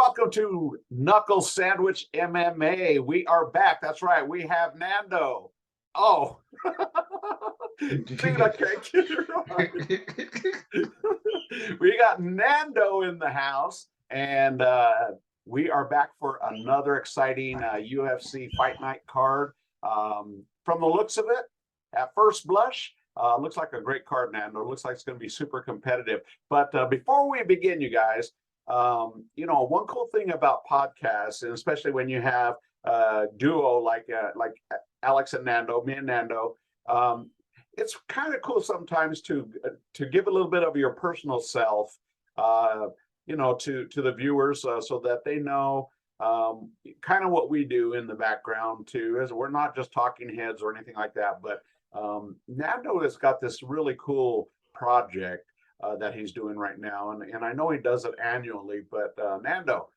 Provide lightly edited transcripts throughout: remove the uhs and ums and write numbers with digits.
welcome to Knuckle Sandwich MMA. We are back. That's right. We have Nando. Oh, dude, I can't get it right. We got Nando in the house, and we are back for another exciting UFC Fight Night card. From the looks of it, at first blush, looks like a great card, Nando. Looks like it's going to be super competitive. But before we begin, you guys, one cool thing about podcasts, and especially when you have a duo like Alex and Nando, me and Nando, it's kind of cool sometimes to give a little bit of your personal self, to the viewers, so that they know kind of what we do in the background too. As we're not just talking heads or anything like that, but Nando has got this really cool project that he's doing right now, and I know he does it annually. But Nando,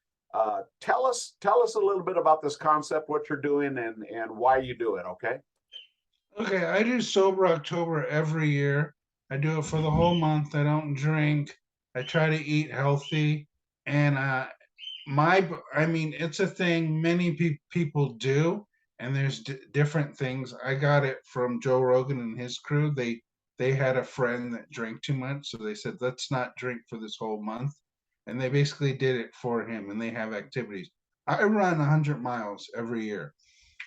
tell us a little bit about this concept, what you're doing, and why you do it. Okay. Okay, I do Sober October every year. I do it for the whole month. I don't drink. I try to eat healthy, and it's a thing many people do, and there's different things. I got it from Joe Rogan and his crew. They had a friend that drank too much, so they said, let's not drink for this whole month. And they basically did it for him, and they have activities. I run 100 miles every year.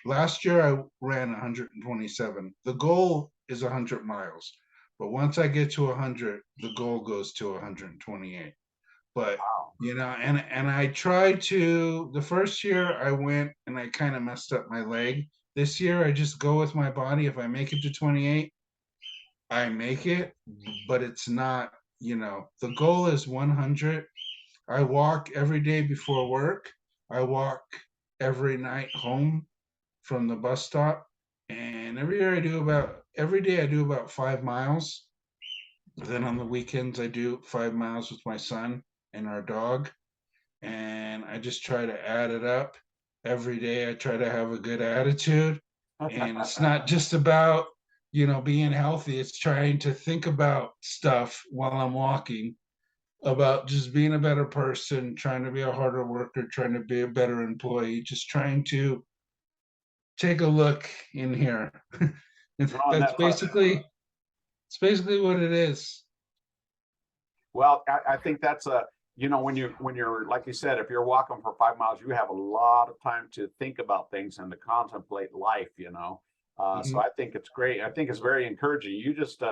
Last year, I ran 127. The goal is 100 miles. But once I get to 100, the goal goes to 128. But, Wow. and I tried to, the first year I went and I kind of messed up my leg. This year, I just go with my body. If I make it to 28, I make it, but it's not, the goal is 100. I walk every day before work. I walk every night home from the bus stop. And every day I do about 5 miles. Then on the weekends, I do 5 miles with my son and our dog. And I just try to add it up. Every day I try to have a good attitude. And it's not just about being healthy. It's trying to think about stuff while I'm walking, about just being a better person, trying to be a harder worker, trying to be a better employee, just trying to take a look in here. That's basically it's basically what it is. Well, I think that's when you're like you said, if you're walking for 5 miles, you have a lot of time to think about things and to contemplate life. So I think it's great. I think it's very encouraging. You just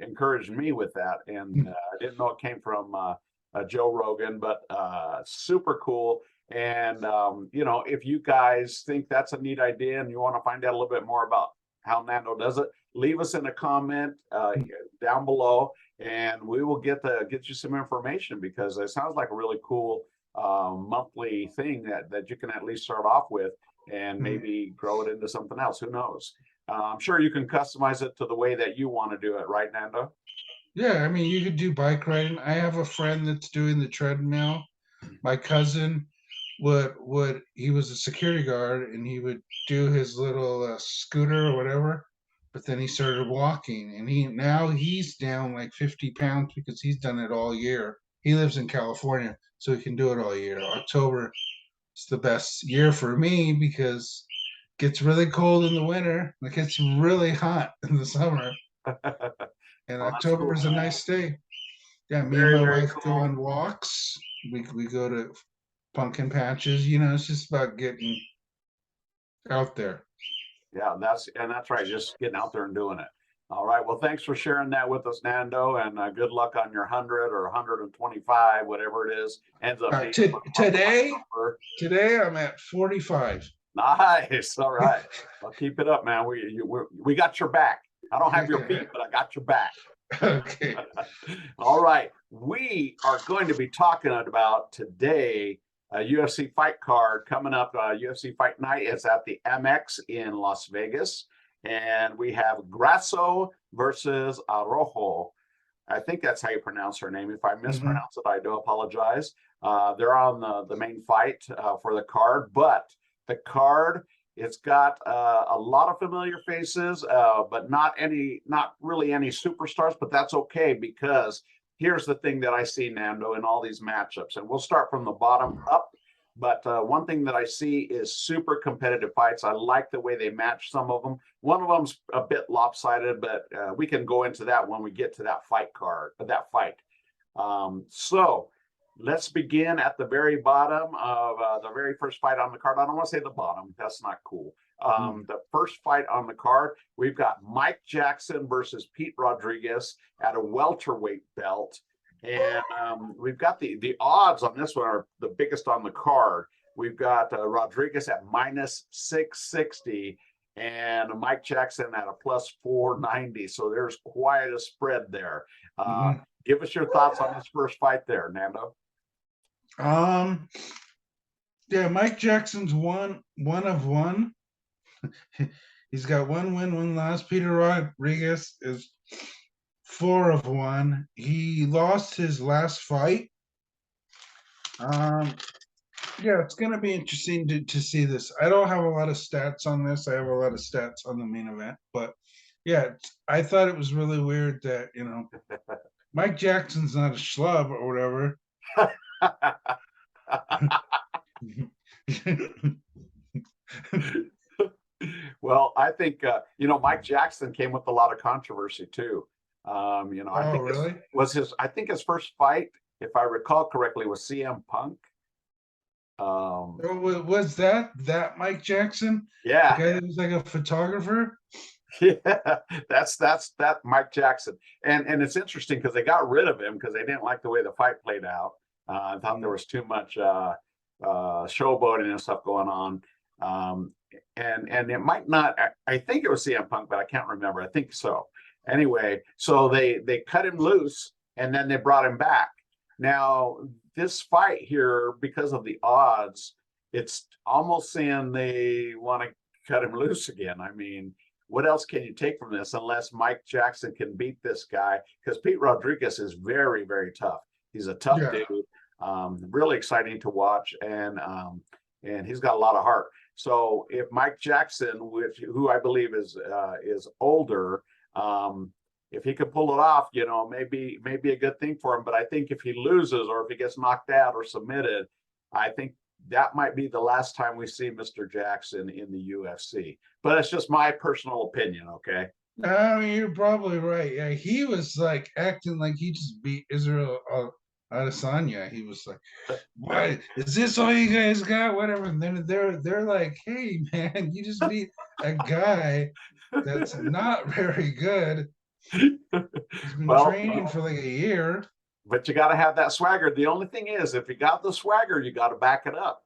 encouraged me with that, and I didn't know it came from Joe Rogan, but super cool. And if you guys think that's a neat idea and you want to find out a little bit more about how Nando does it, leave us in a comment down below, and we will get you some information, because it sounds like a really cool monthly thing that you can at least start off with, and maybe grow it into something else. Who knows? I'm sure you can customize it to the way that you want to do it, right, Nando? Yeah, you could do bike riding. I have a friend that's doing the treadmill. My cousin he was a security guard, and he would do his little scooter or whatever, but then he started walking, and he's down like 50 pounds because he's done it all year. He lives in California, so he can do it all year. October is the best year for me because it gets really cold in the winter and it gets really hot in the summer, and Well, that's October cool, is a man. nice day. Yeah, me and Very, my very wife go cool. on walks. We go to pumpkin patches. It's just about getting out there. Yeah, that's right. Just getting out there and doing it. All right. Well, thanks for sharing that with us, Nando, and good luck on your 100 or 125, whatever it is. Ends up being Today I'm at 45. Nice. All right. Well, keep it up, man. We got your back. I don't have your feet, but I got your back. Okay. All right. We are going to be talking about today a UFC fight card coming up. UFC Fight Night is at the MX in Las Vegas. And we have Grasso versus Araujo. I think that's how you pronounce her name. If I mispronounce it, I do apologize. They're on the main fight for the card, but the card, it's got a lot of familiar faces, but not really any superstars. But that's okay, because here's the thing that I see, Nando, in all these matchups, and we'll start from the bottom up. But one thing that I see is super competitive fights. I like the way they match some of them. One of them's a bit lopsided, but we can go into that when we get to that fight card, that fight. So let's begin at the very bottom of the very first fight on the card. I don't want to say the bottom. That's not cool. The first fight on the card, we've got Mike Jackson versus Pete Rodriguez at a welterweight belt. And we've got the odds on this one are the biggest on the card. We've got Rodriguez at -660 and Mike Jackson at a +490. So there's quite a spread there. Give us your thoughts on this first fight there, Nando. Yeah, Mike Jackson's one of one. He's got one win, one loss. Peter Rodriguez is 4 of 1. He lost his last fight. Yeah, it's gonna be interesting to see this. I don't have a lot of stats on this. I have a lot of stats on the main event, but yeah, I thought it was really weird that, you know, Mike Jackson's not a schlub or whatever. Well, I think you know, Mike Jackson came with a lot of controversy too. You know, I think really? I think his first fight, if I recall correctly, was CM Punk. Was that Mike Jackson? Yeah, The guy that was like a photographer? yeah, that's that Mike Jackson. And it's interesting because they got rid of him because they didn't like the way the fight played out. I thought there was too much showboating and stuff going on. And it might not, I think it was CM Punk, but I can't remember. I think so. Anyway, so they cut him loose and then they brought him back. Now, this fight here, because of the odds, it's almost saying they want to cut him loose again. I mean, what else can you take from this unless Mike Jackson can beat this guy? Because Pete Rodriguez is very, very tough. He's a tough dude, really exciting to watch, and he's got a lot of heart. So if Mike Jackson, who I believe is older, if he could pull it off, you know, maybe a good thing for him. But I think if he loses or if he gets knocked out or submitted, I think that might be the last time we see Mr. Jackson in the UFC. But it's just my personal opinion, okay? I mean, you're probably right. Yeah, he was like acting like he just beat Israel Adesanya. He was like, "What is this? All you guys got? Whatever." And then they're like, "Hey, man, you just beat a guy that's not very good. He's been training for like a year." But you got to have that swagger. The only thing is, if you got the swagger, you got to back it up.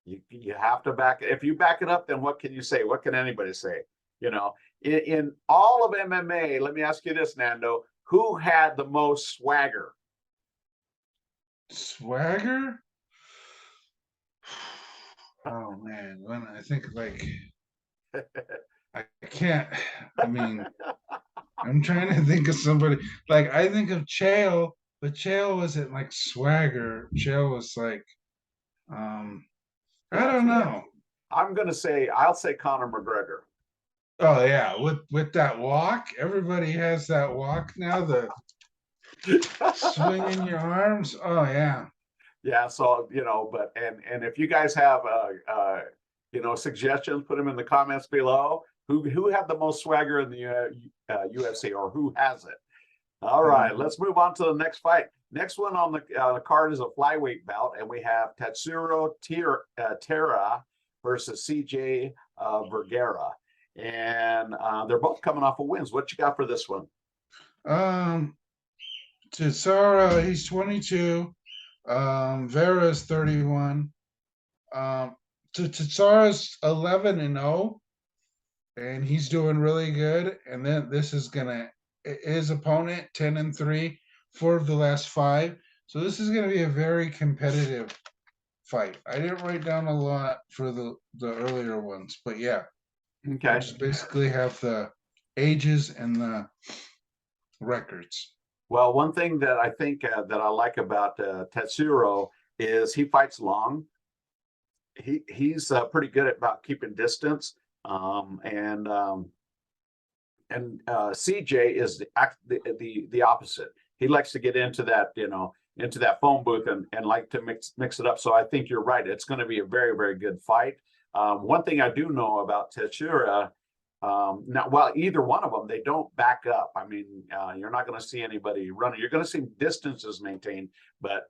You have to back it. If you back it up, then what can you say? What can anybody say? You know, in all of MMA, let me ask you this, Nando: who had the most swagger? Swagger? Oh man, when I think like I can't. I mean, I'm trying to think of somebody. Like I think of Chael, but Chael wasn't like swagger. Chael was like, I don't know. I'll say Conor McGregor. Oh yeah, with that walk, everybody has that walk now. The swinging your arms. Oh yeah. Yeah. So you know, but and if you guys have you know, suggestions, put them in the comments below. Who had the most swagger in the UFC, or who has it? All right, let's move on to the next fight. Next one on the card is a flyweight bout, and we have Tatsuro Terra versus CJ Vergara, and they're both coming off of wins. What you got for this one? Tatsuro, he's 22. Vera's 31. Tatsuro's 11-0, and he's doing really good. And then this is his opponent 10-3, 4 of the last 5. So this is gonna be a very competitive fight. I didn't write down a lot for the earlier ones, but yeah. Okay. I just basically have the ages and the records. Well, one thing that I think that I like about Tatsuro is he fights long. He's pretty good at about keeping distance, and CJ is the opposite. he likes to get into that, into that phone booth and like to mix it up. So I think you're right. It's going to be a very, very good fight. One thing I do know about Teixeira, now, well, either one of them, they don't back up. I mean, you're not going to see anybody running. You're going to see distances maintained, but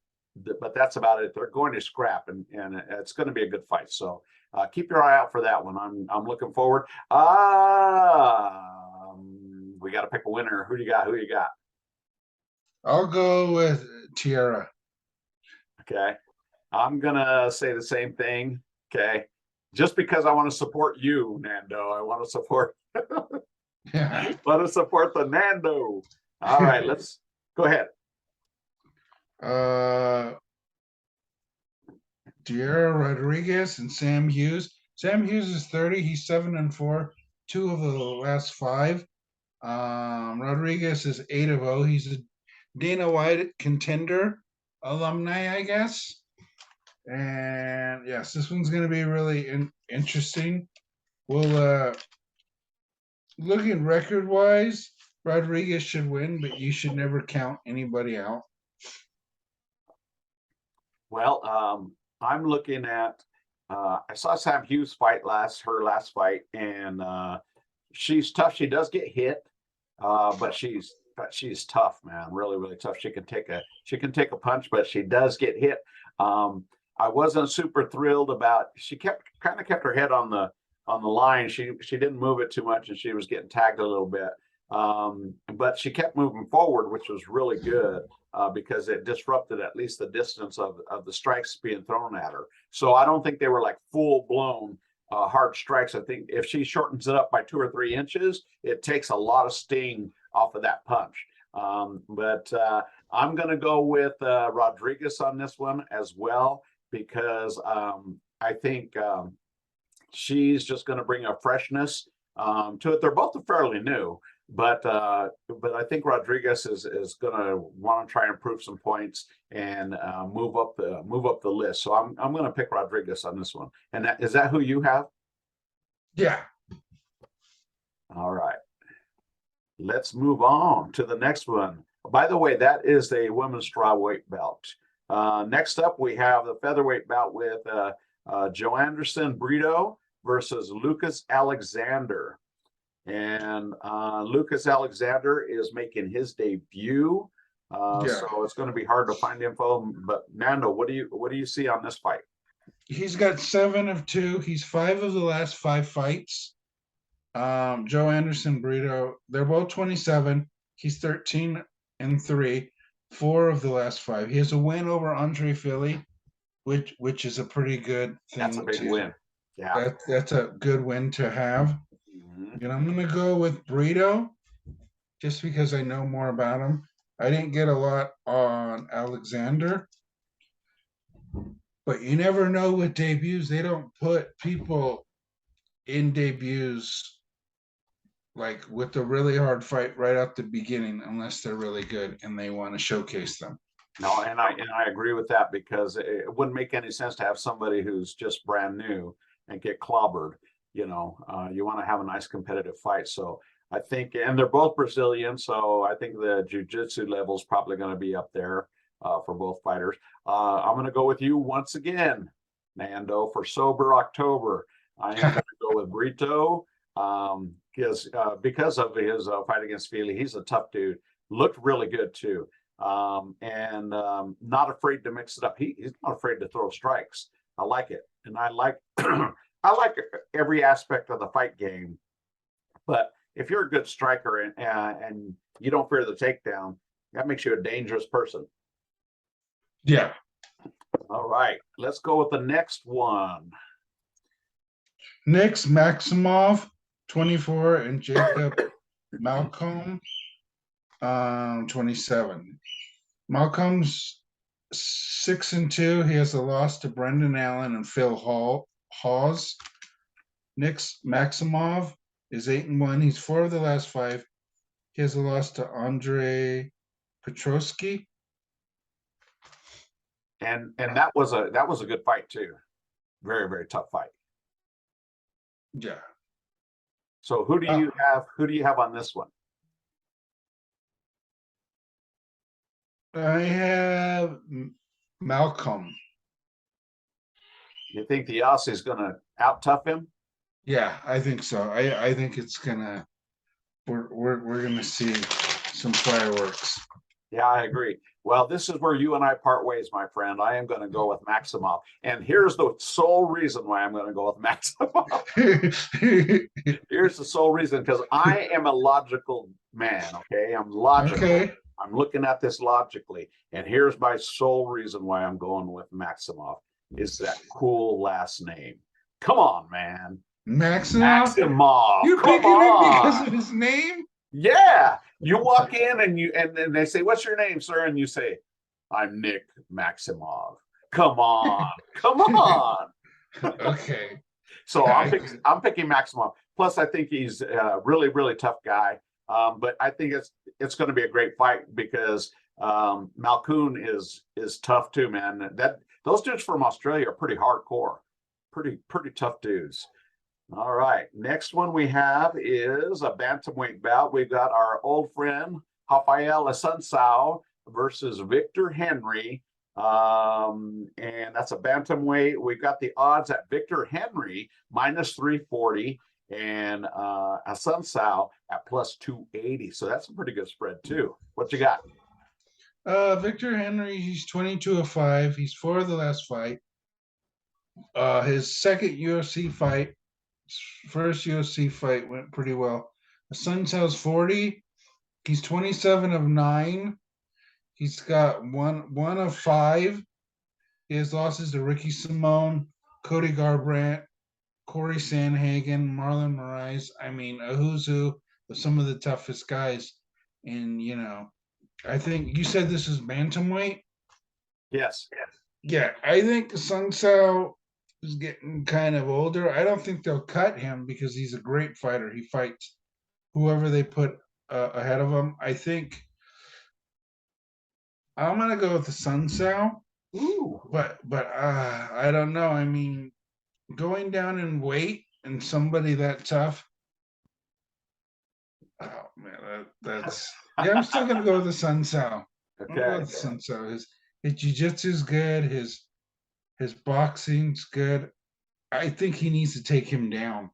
that's about it. They're going to scrap, and it's going to be a good fight. So keep your eye out for that one. I'm looking forward. We got to pick a winner. Who do you got? Who you got? I'll go with Tierra. Okay, I'm gonna say the same thing. Okay, just because I want to support you, Nando. I want to support. Yeah. Want to support the Nando. All right, let's go ahead. Tierra Rodriguez and Sam Hughes. Sam Hughes is 30. He's 7-4. 2 of the last 5. Rodriguez is 8-0. He's a Dana White contender alumni, I guess. And yes, this one's going to be really interesting. We'll looking record wise, Rodriguez should win, but you should never count anybody out. Well, I'm looking at. I saw Sam Hughes fight her last fight, and she's tough. She does get hit, but she's tough, man. Really, really tough. She can take a punch, but she does get hit. I wasn't super thrilled about. She kept her head on the line. She didn't move it too much, and she was getting tagged a little bit. But she kept moving forward, which was really good because it disrupted at least the distance of the strikes being thrown at her. So I don't think they were like full blown hard strikes. I think if she shortens it up by 2 or 3 inches, it takes a lot of sting off of that punch. But I'm going to go with Rodriguez on this one as well, because I think she's just going to bring a freshness to it. They're both fairly new, but I think Rodriguez is going to want to try and prove some points and move up the list. So I'm going to pick Rodriguez on this one. And is that who you have? Yeah. All right. Let's move on to the next one. By the way, that is a women's strawweight belt. Next up, we have the featherweight bout with Joanderson Brito versus Lucas Alexander. And Lucas Alexander is making his debut. So it's going to be hard to find info. But Nando, what do you see on this fight? He's got 7 of 2. He's 5 of the last 5 fights. Joanderson Brito, they're both 27. He's 13-3. 4 of the last 5. He has a win over Andre Philly, which is a pretty good thing. That's a big win. Yeah, that's a good win to have. Mm-hmm. And I'm gonna go with Brito, just because I know more about him. I didn't get a lot on Alexander, but you never know with debuts. They don't put people in debuts like with a really hard fight right at the beginning unless they're really good and they want to showcase them. No, and I agree with that, because it wouldn't make any sense to have somebody who's just brand new and get clobbered. You want to have a nice competitive fight. So I think, and they're both Brazilian, so I think the jiu-jitsu level is probably going to be up there for both fighters. I'm going to go with you once again, Nando, for Sober October. I am going to go with Brito because of his fight against Feely. He's a tough dude. Looked really good too. And not afraid to mix it up. He's not afraid to throw strikes. I like it, and I like I like every aspect of the fight game. But if you're a good striker and you don't fear the takedown, that makes you a dangerous person. Yeah. All right, let's go with the next one. Next, Maximov, 24, and Jacob Malcolm, 27. Malcolm's 6-2. He has a loss to Brendan Allen and Phil Hawes. Next, Maximov is 8-1. He's 4 of the last 5. He has a loss to Andre Petrosky. And that was a good fight too. Very, very tough fight. Yeah. So who do you have? Who do you have on this one? I have Malcolm. You think the Aussie's going to out tough him? Yeah, I think so. I think it's gonna we're gonna see some fireworks. Yeah, I agree. Well, this is where you and I part ways, my friend. I am going to go with Maximov. And here's the sole reason why I'm going to go with Maximov. Here's the sole reason, because I am a logical man. Okay. I'm logical. Okay. I'm looking at this logically. And here's my sole reason why I'm going with Maximov is that cool last name. Come on, man. Maximov? Maximov. You're Come picking him because on. of his name? Yeah. You walk in and then they say, "What's your name, sir?" And you say, "I'm Nick Maximov." Come on. Come on. Okay. So I'm picking Maximov. Plus, I think he's a really, really tough guy. But I think it's going to be a great fight because Malkoon is tough too, man. Those dudes from Australia are pretty hardcore, pretty tough dudes. All right, next one we have is a bantamweight bout. We've got our old friend Rafael Assunção versus Victor Henry. And that's a bantamweight. We've got the odds at Victor Henry minus 340 and Assunção at plus 280. So that's a pretty good spread too. What you got? Victor Henry, he's 22-5. He's 4 of the last fight. His second UFC fight, first UFC fight went pretty well. Assunção's 40. He's 27 of 9. He's got one of 5. His losses to Ricky Simone, Cody Garbrandt, Corey Sandhagen, Marlon Moraes. I mean, a who's who of some of the toughest guys. And, I think you said this is bantamweight? Yes. Yeah, I think Assunção is getting kind of older. I don't think they'll cut him because he's a great fighter. He fights whoever they put ahead of him. I think I'm gonna go with the Assunção. Ooh. But I don't know. I mean, going down in weight and somebody that tough. Oh man, that's yeah. I'm still gonna go with the Assunção. Okay. I'm gonna go with the Assunção. His jiu-jitsu's good. His boxing's good. I think he needs to take him down.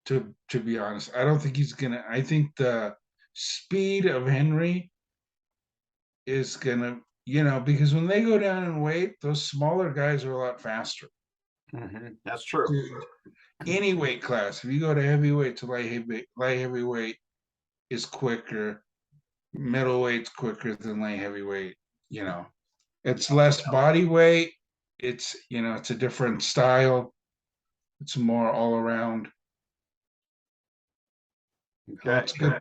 To be honest, I don't think he's gonna. I think the speed of Henry is gonna, because when they go down in weight, those smaller guys are a lot faster. Mm-hmm. That's true. Any weight class, if you go to heavyweight to light heavyweight is quicker. Middleweight's quicker than light heavyweight. It's less body weight. It's it's a different style. It's more all around. Okay. Good.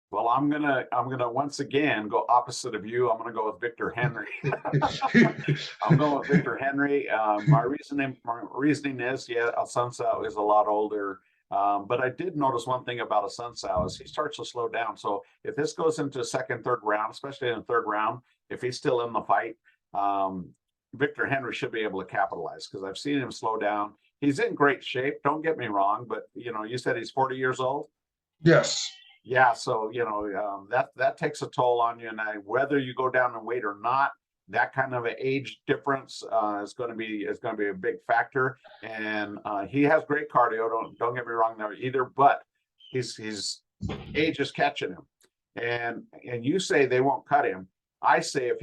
Well, I'm gonna once again go opposite of you. I'm gonna go with Victor Henry. I'm going with Victor Henry. My reasoning is, yeah, Assunção is a lot older. But I did notice one thing about Assunção is he starts to slow down. So if this goes into second, third round, especially in the third round, if he's still in the fight, Victor Henry should be able to capitalize because I've seen him slow down. He's in great shape. Don't get me wrong, but you said he's 40 years old. Yes. Yeah, so that takes a toll on you, and whether you go down in weight or not, that kind of an age difference is going to be a big factor. And he has great cardio. Don't get me wrong there either, but his age is catching him. And you say they won't cut him. I say if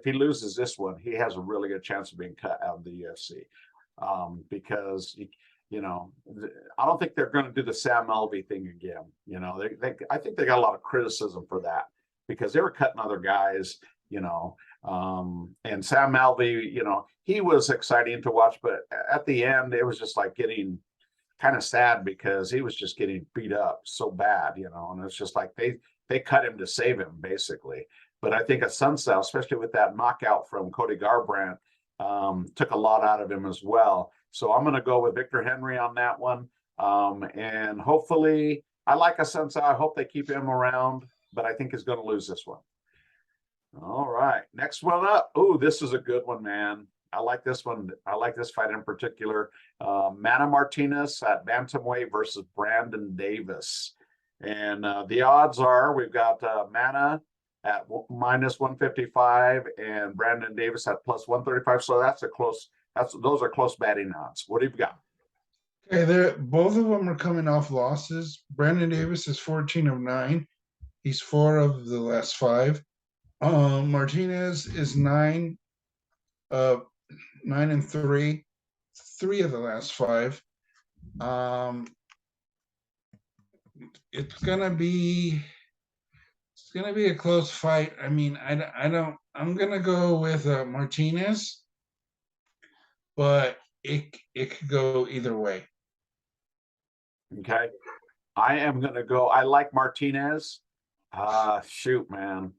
he loses this one, he has a really good chance of being cut out of the UFC because. I don't think they're going to do the Sam Alvey thing again. I think they got a lot of criticism for that because they were cutting other guys, and Sam Alvey, he was exciting to watch, but at the end, it was just like getting kind of sad because he was just getting beat up so bad, and it's just like they cut him to save him basically. But I think Assunção, especially with that knockout from Cody Garbrandt, took a lot out of him as well. So I'm going to go with Victor Henry on that one. And hopefully, I like Assunção. I hope they keep him around, but I think he's going to lose this one. All right. Next one up. Oh, this is a good one, man. I like this one. I like this fight in particular. Mana Martinez at bantamweight versus Brandon Davis. And the odds are we've got Mana at minus 155 and Brandon Davis at plus 135. So that's a close, those are close batting odds. What do you got? Okay, both of them are coming off losses. Brandon Davis is 14 of 9. He's 4 of the last 5. Martinez is 9 and 3, 3 of the last 5. It's gonna be a close fight. I mean, I'm gonna go with Martinez, but it could go either way. Okay. I am going to go. I like Martinez. Shoot, man.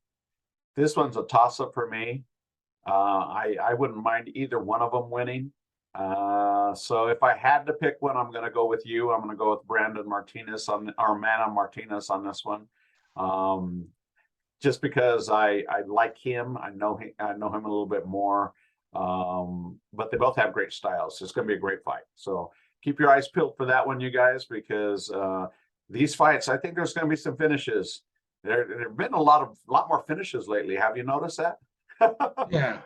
This one's a toss up for me. I wouldn't mind either one of them winning. So if I had to pick one, I'm going to go with you. I'm going to go with Brandon Martinez or Mana Martinez on this one. Just because I like him. I know him a little bit more. But they both have great styles. It's going to be a great fight. So keep your eyes peeled for that one, you guys, because these fights, I think there's going to be some finishes. There have been a lot more finishes lately. Have you noticed that? Yeah.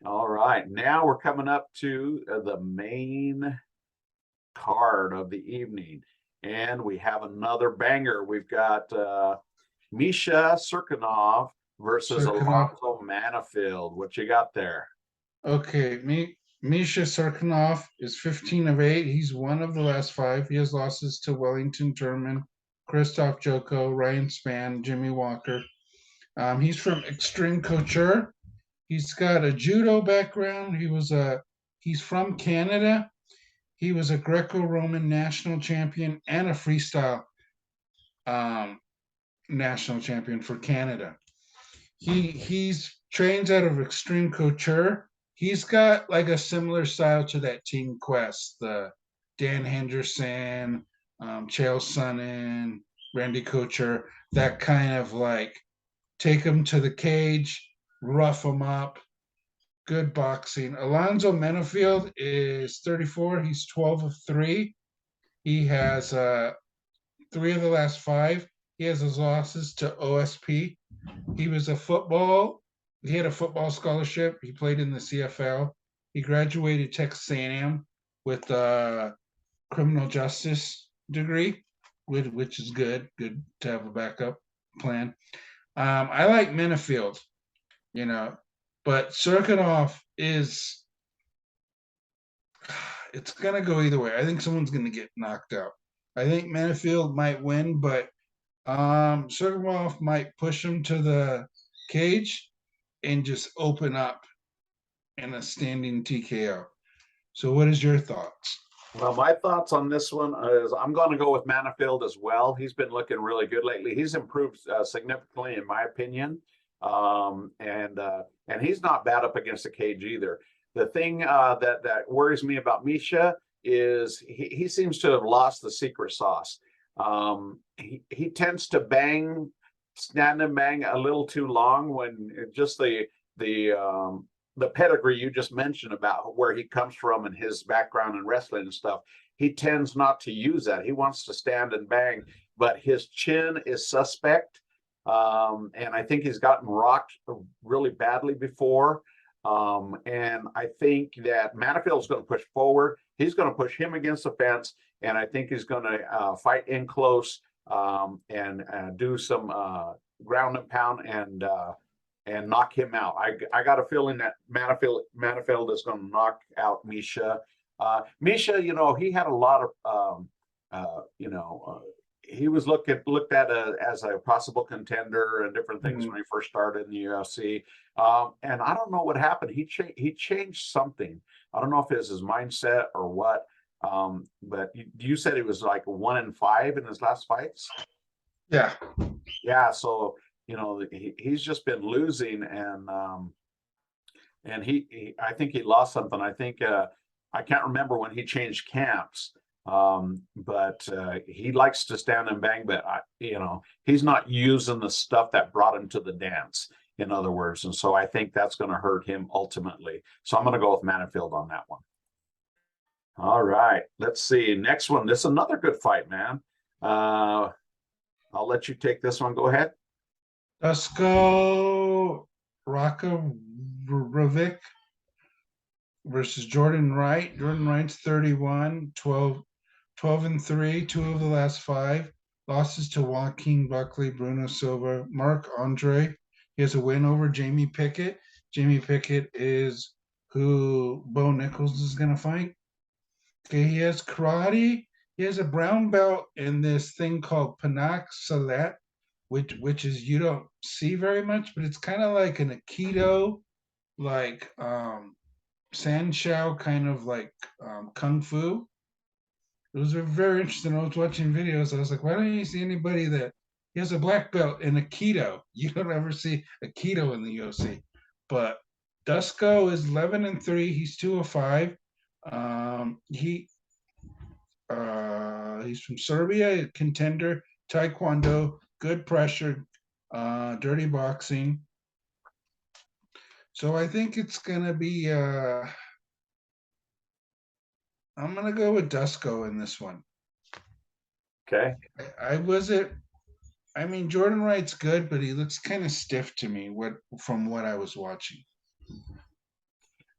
All right. Now we're coming up to the main card of the evening. And we have another banger. We've got Misha Serkinov versus Alonzo Manifield. What you got there? Okay, Misha Serkinov is 15 of 8. He's 1 of the last 5. He has losses to Wellington Turman, Christoph Joko, Ryan Spann, Jimmy Walker. He's from Extreme Couture. He's got a judo background. He's from Canada. He was a Greco-Roman national champion and a freestyle national champion for Canada. He's trains out of Extreme Couture. He's got like a similar style to that Team Quest, the Dan Henderson, Chael Sonnen, Randy Couture, that kind of like take him to the cage, rough him up, good boxing. Alonzo Manifield is 34. He's 12 of 3. He has 3 of the last 5. He has his losses to OSP. He had a football scholarship. He played in the CFL. He graduated Texas A&M with a criminal justice degree, which is good to have a backup plan. I like Manifield, but Serkinov it's going to go either way. I think someone's going to get knocked out. I think Manifield might win, but Serkinov might push him to the cage and just open up in a standing TKO. So what is your thoughts? Well, my thoughts on this one is I'm going to go with Manifield as well. He's been looking really good lately. He's improved significantly, in my opinion, and he's not bad up against the cage either. The thing that worries me about Misha is he seems to have lost the secret sauce. He tends to stand and bang a little too long when just the pedigree you just mentioned about where he comes from and his background in wrestling and stuff, he tends not to use that. He wants to stand and bang, but his chin is suspect. And I think he's gotten rocked really badly before. And I think that Manifield's going to push forward. He's going to push him against the fence. And I think he's going to fight in close and do some ground and pound and knock him out. I got a feeling that Manifield is going to knock out Misha. Misha, he had a lot of, he was looked at as a possible contender and different things when he first started in the UFC. And I don't know what happened. He changed something. I don't know if it was his mindset or what. But you said he was like 1-5 in his last fights. Yeah. Yeah. So, he's just been losing and I think he lost something. I think, I can't remember when he changed camps. But he likes to stand and bang, but he's not using the stuff that brought him to the dance, in other words. And so I think that's going to hurt him ultimately. So I'm going to go with Manifield on that one. All right, let's see. Next one. This is another good fight, man. I'll let you take this one. Go ahead. Dusko Rakovic versus Jordan Wright. Jordan Wright's 31, 12-3, two of the last five. Losses to Joaquin Buckley, Bruno Silva, Mark Andre. He has a win over Jamie Pickett. Jamie Pickett is who Bo Nichols is going to fight. Okay, he has karate. He has a brown belt in this thing called Panak Salat, which is you don't see very much, but it's kind of like an Aikido, like Sanshao, kind of like kung fu. It was very interesting. I was watching videos. I was like, why don't you see anybody that he has a black belt in Aikido? You don't ever see Aikido in the UFC. But Dusko is 11-3. He's 205. He's from Serbia, contender, Taekwondo, good pressure, dirty boxing. So I think it's gonna be. I'm gonna go with Dusko in this one. Okay. I was it. I mean, Jordan Wright's good, but he looks kind of stiff to me. From what I was watching.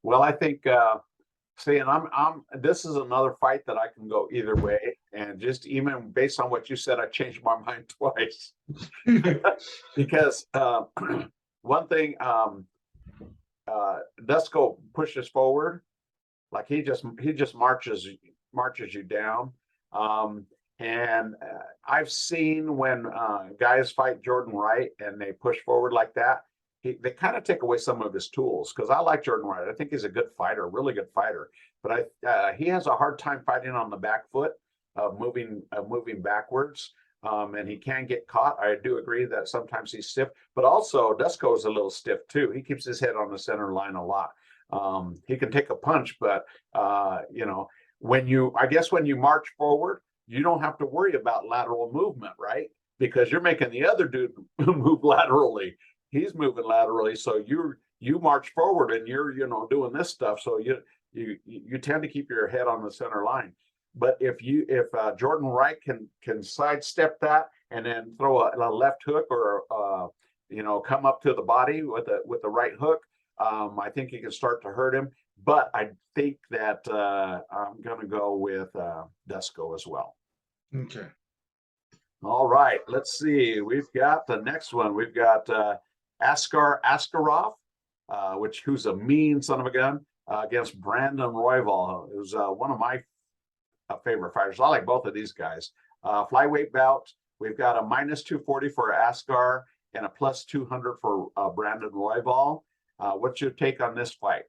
Well, I think see, and I'm this is another fight that I can go either way. And just even based on what you said, I changed my mind twice. Because one thing, Dusko pushes forward, like he just marches you down. And I've seen when guys fight Jordan Wright and they push forward like that, they kind of take away some of his tools. Because I like Jordan Wright. I think he's a good fighter, really good fighter. But he has a hard time fighting on the back foot, moving backwards. And he can get caught. I do agree that sometimes he's stiff, but also Dusko is a little stiff too. He keeps his head on the center line a lot. He can take a punch, but when you march forward, you don't have to worry about lateral movement, right? Because you're making the other dude move laterally. He's moving laterally, so you march forward and you're doing this stuff. So you tend to keep your head on the center line. But if Jordan Wright can sidestep that and then throw a left hook or come up to the body with the right hook, I think he can start to hurt him. But I think that I'm going to go with Dusko as well. Okay. All right. Let's see. We've got the next one. We've got Askar Askarov, who's a mean son of a gun, against Brandon Royval, who's one of my favorite fighters. I like both of these guys. Flyweight bout. We've got a -240 for Askar and a +200 for Brandon Royval. What's your take on this fight?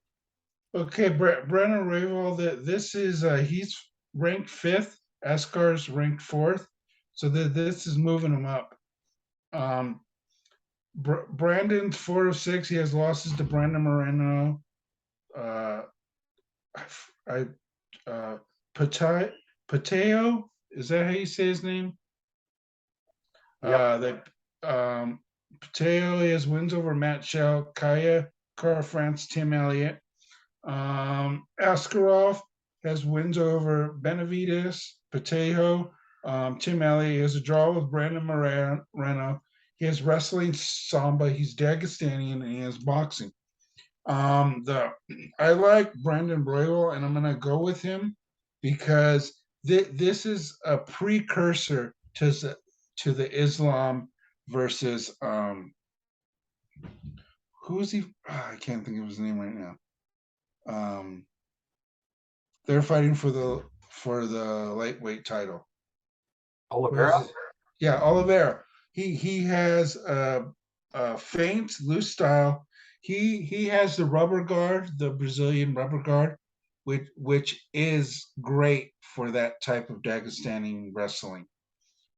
Okay, Brandon Royval. This is he's ranked 5th. Askar's ranked 4th. So this is moving him up. Brandon's 4 of 6. He has losses to Brandon Moreno. Pateo, is that how you say his name? Yep. Pateo, he has wins over Matt Shell, Kaya, Cara France, Tim Elliott. Askarov has wins over Benavides, Pateo, Tim Elliott. He has a draw with Brandon Moreno. He has wrestling, Samba. He's Dagestanian, and he has boxing. I like Brandon Royval, and I'm gonna go with him because this is a precursor to the Islam versus who's he? I can't think of his name right now. They're fighting for the lightweight title. Oliveira? Yeah, Oliveira. He has a feint, loose style. He has the rubber guard, the Brazilian rubber guard, which is great for that type of Dagestani wrestling.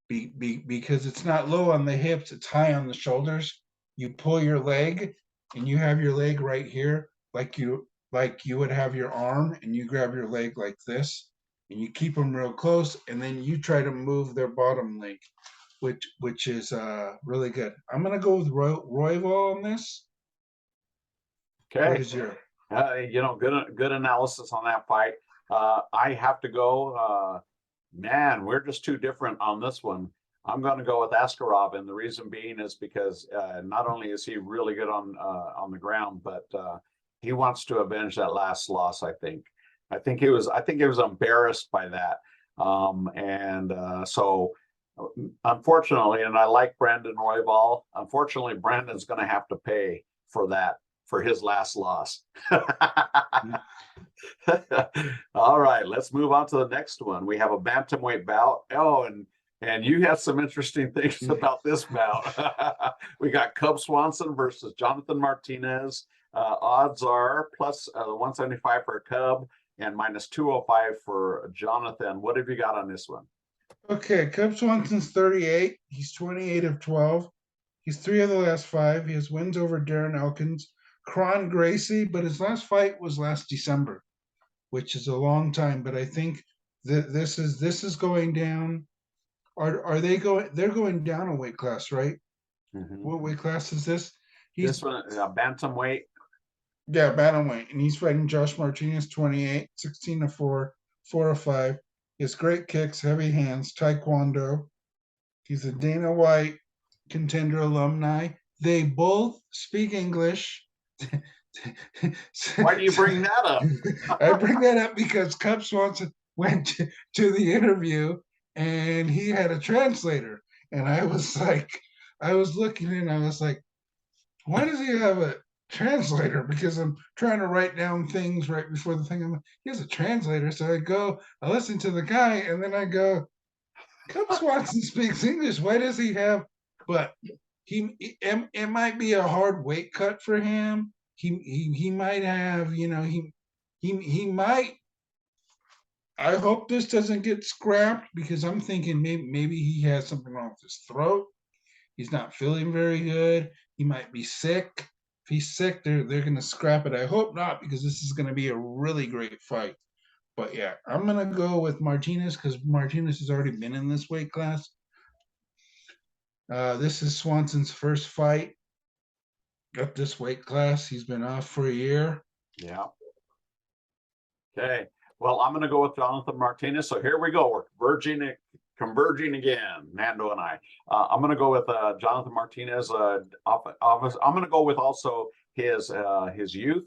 Because it's not low on the hips, it's high on the shoulders. You pull your leg, and you have your leg right here, like you would have your arm, and you grab your leg like this, and you keep them real close, and then you try to move their bottom leg, which is really good. I'm gonna go with Royval on this. Okay. What is your? Good analysis on that fight. I have to go. Man, we're just too different on this one. I'm going to go with Askarov, and the reason being is because not only is he really good on the ground, but he wants to avenge that last loss. I think he was embarrassed by that, so unfortunately, and I like Brandon Royval. Unfortunately, Brandon's going to have to pay for that for his last loss. All right, let's move on to the next one. We have a bantamweight bout. Oh, and you have some interesting things about this bout. We got Cub Swanson versus Jonathan Martinez. Odds are plus 175 for Cub and minus 205 for Jonathan. What have you got on this one? Okay, Cub Swanson's 38. He's 28 of 12. He's 3 of the last 5. He has wins over Darren Elkins, Kron Gracie, but his last fight was last December, which is a long time. But I think that this is going down. Are they going? They're going down a weight class, right? Mm-hmm. What weight class is this? This one, bantamweight. Yeah, bantamweight, and he's fighting Josh Martinez, 28, 16 to 4, 4 to 5. He has great kicks, heavy hands, taekwondo. He's a Dana White contender alumni. They both speak English. Why do you bring that up? I bring that up because Cub Swanson went to the interview and he had a translator. And I was looking and I was like, why does he have a translator? Because I'm trying to write down things right before the thing. I'm like, he has a translator. So I listen to the guy and then I go, Cub Swanson speaks English. Why does he have? But it might be a hard weight cut for him. He might have, he might. I hope this doesn't get scrapped because I'm thinking maybe he has something wrong with his throat. He's not feeling very good. He might be sick. If he's sick, they're going to scrap it. I hope not because this is going to be a really great fight. But yeah, I'm going to go with Martinez because Martinez has already been in this weight class. This is Swanson's first fight at this weight class. He's been off for a year. Yeah. Okay. Well, I'm going to go with Jonathan Martinez. So here we go. We're converging again, Nando and I. I'm going to go with Jonathan Martinez. I'm going to go with also his youth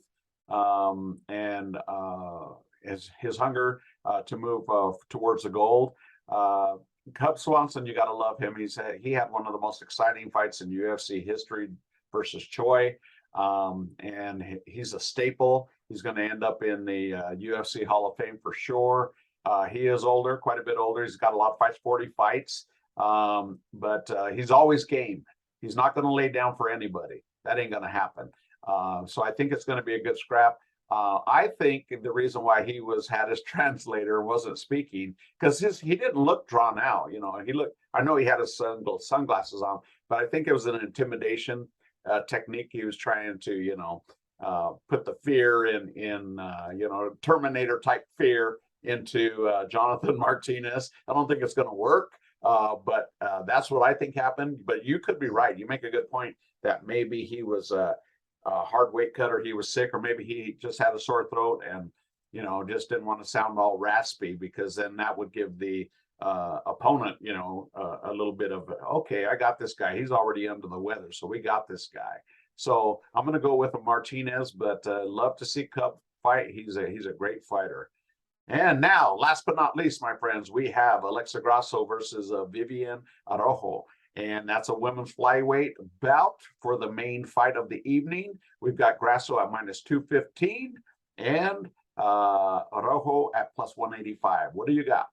and his hunger to move towards the gold. Cub Swanson, you got to love him. He had one of the most exciting fights in UFC history versus Choi, and he's a staple. He's going to end up in the UFC Hall of Fame for sure. He is older, quite a bit older. He's got a lot of fights, 40 fights, but he's always game. He's not going to lay down for anybody. That ain't going to happen. So I think it's going to be a good scrap. I think the reason why he had his translator wasn't speaking because he didn't look drawn out. I know he had his sunglasses on, but I think it was an intimidation technique. He was trying to, put the fear in Terminator type fear into Jonathan Martinez. I don't think it's going to work, but that's what I think happened. But you could be right. You make a good point that maybe he was a hard weight cut, or he was sick, or maybe he just had a sore throat and just didn't want to sound all raspy, because then that would give the opponent a little bit of, okay, I got this guy, he's already under the weather, so we got this guy. So I'm going to go with a Martinez, but love to see Cub fight. He's a great fighter. And now, last but not least, my friends, we have Alexa Grasso versus Vivian Araujo. And that's a women's flyweight bout for the main fight of the evening. We've got Grasso at minus 215 and Araujo at plus 185. What do you got?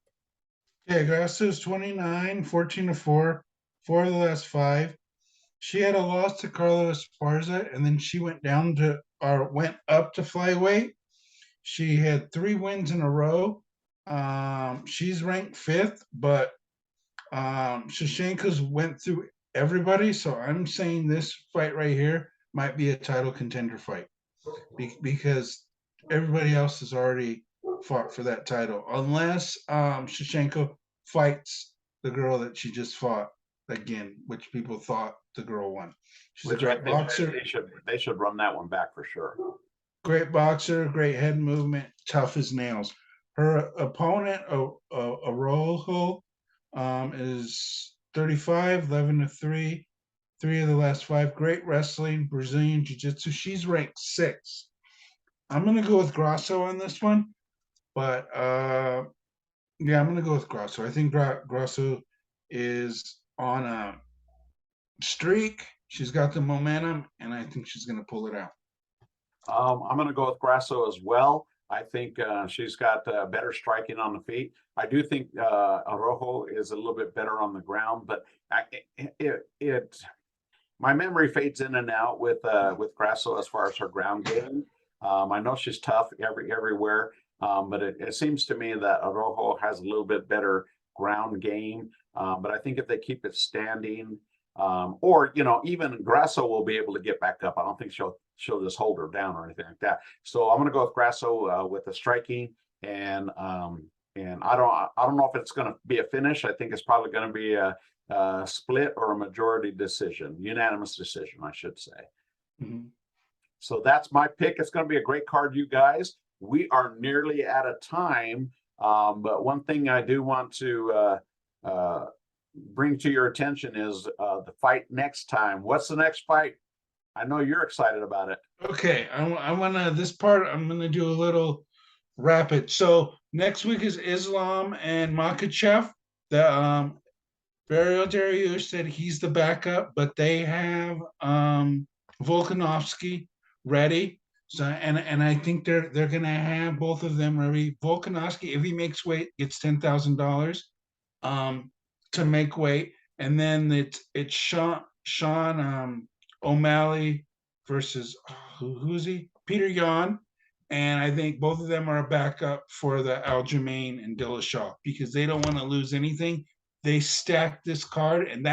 Okay, Grasso's 29, 14 to 4, 4 of the last 5. She had a loss to Carla Esparza, and then she went up to flyweight. She had 3 wins in a row. She's ranked 5th, but Shevchenko's went through everybody, so I'm saying this fight right here might be a title contender fight because everybody else has already fought for that title, unless Shevchenko fights the girl that she just fought again, which people thought the girl won. She's a great boxer. They should run that one back for sure. Great boxer, great head movement, tough as nails. Her opponent, Araujo, is 35, 11-3, 3 of the last 5. Great wrestling, Brazilian Jiu-Jitsu. She's ranked 6. I'm going to go with Grasso on this one, but yeah, I'm going to go with Grasso. I think Grasso is on a streak. She's got the momentum, and I think she's going to pull it out. I'm going to go with Grasso as well. I think she's got better striking on the feet. I do think Araujo is a little bit better on the ground, but my memory fades in and out with Grasso as far as her ground game. I know she's tough everywhere, but it seems to me that Araujo has a little bit better ground game. But I think if they keep it standing, or even Grasso will be able to get back up. I don't think she'll just hold her down or anything like that. So I'm going to go with Grasso with the striking, and I don't know if it's going to be a finish. I think it's probably going to be a split or a majority decision, unanimous decision, I should say. Mm-hmm. So that's my pick. It's going to be a great card, you guys. We are nearly out of time, but one thing I do want to bring to your attention is the fight next time. What's the next fight? I know you're excited about it. Okay, I want to, this part, I'm going to do a little rapid. So next week is Islam and Makhachev. The Burial Dariush said he's the backup, but they have Volkanovski ready. So and I think they're gonna have both of them ready. Volkanovski, if he makes weight, gets $10,000 to make weight, and then it's Sean O'Malley versus who's he? Peter Yan. And I think both of them are a backup for the Aljamain and Dillashaw because they don't want to lose anything. They stacked this card, and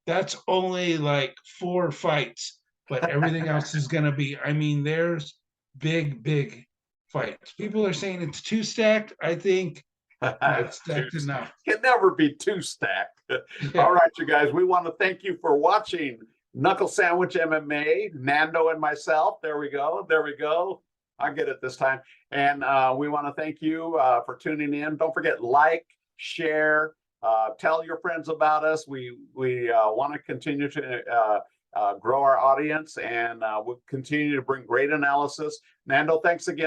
that's only like 4 fights, but everything else is going to be. I mean, there's big fights. People are saying it's too stacked. I think it's stacked enough. Can never be too stacked. Yeah. All right, you guys. We want to thank you for watching Knuckle Sandwich MMA. Nando and myself. There we go. I get it this time. And we want to thank you for tuning in. Don't forget, like, share. Tell your friends about us. We want to continue to grow our audience, and we'll continue to bring great analysis. Nando, thanks again.